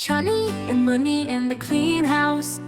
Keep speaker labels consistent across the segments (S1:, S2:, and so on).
S1: Chunni and Munni in the clean house.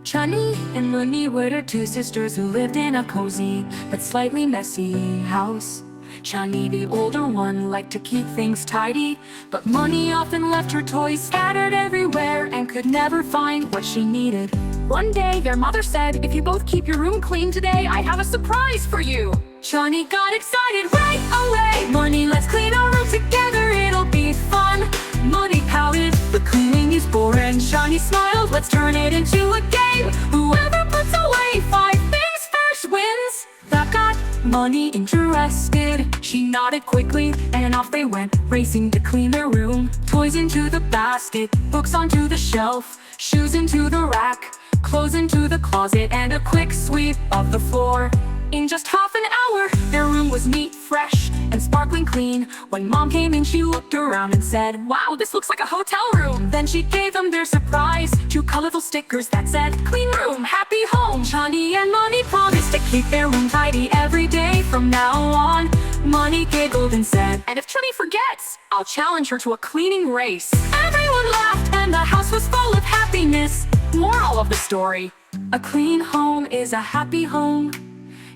S1: Chunni and Munni were two sisters who lived in a cozy but slightly messy house. Chunni, the older one, liked to keep things tidy, but Munni often left her toys scattered everywhere and could never find what she needed. One day, their mother said, "If you both keep your room clean today, I have a surprise for you." Chunni got excited right away. "Munni, let's clean our room together, it'll be fun." Munni pouted, "The cleaning is boring." Chunni smiled, "Let's turn it into a game. Whoever puts away 5 things first wins." That got Munni interested. She nodded quickly, and off they went, racing to clean their room. Toys into the basket, books onto the shelf, shoes into the rack, clothes into the closet, and a quick sweep of the floor. In just half an hour, their room was neat, fresh, and sparkling clean. When Mom came in, she looked around and said, "Wow, this looks like a hotel room." Then she gave them their surprise, 2 colorful stickers that said, "Clean room, happy home." Chunni and Munni promised to keep their room tidy every day from now on. Munni giggled and said, "And if Chunni forgets, I'll challenge her to a cleaning race." Everyone laughed, and the house was full of happiness. Moral of the story: a clean home is a happy home.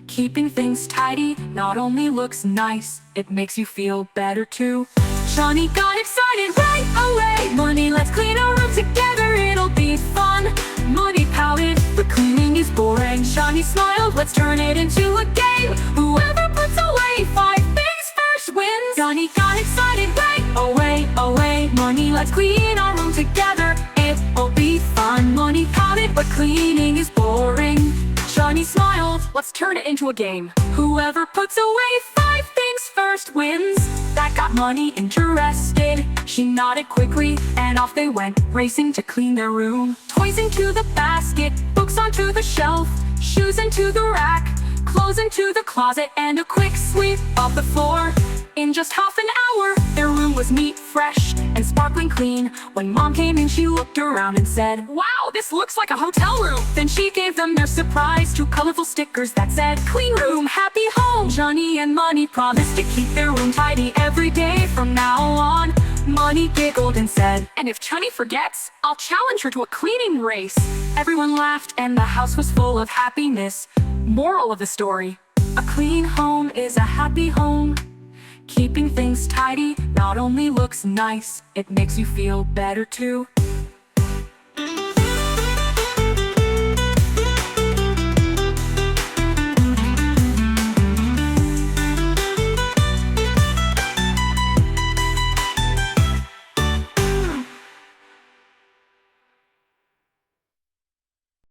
S1: Keeping things tidy not only looks nice, it makes you feel better too. Chunni got excited right away. "Munni, let's clean our room together, it'll be fun." Munni pouted, "The cleaning is boring." Chunni smiled, "Let's turn it into a game. Whoever puts away 5 things first wins." Chunni got excited right away. "Munni, let's clean our room together, it'll be fun." Munni pouted, "But cleaning is boring." Chunni smiled, "Let's turn it into a game. Whoever puts away 5 things first wins." That got Munni interested. She nodded quickly, and off they went, racing to clean their room. Toys into the basket, books onto the shelf, shoes into the rack, clothes into the closet, and a quick sweep of the floor. In just half an hour, their room was neat, fresh, and sparkling clean. When Mom came in, she looked around and said, "Wow, this looks like a hotel room." Then she gave them their surprise, 2 colorful stickers that said, "Clean room, happy home." Chunni and Munni promised to keep their room tidy every day from now on. Munni giggled and said, "And if Chunni forgets, I'll challenge her to a cleaning race." Everyone laughed, and the house was full of happiness. Moral of the story: a clean home is a happy home. Keeping things tidy not only looks nice, it makes you feel better too.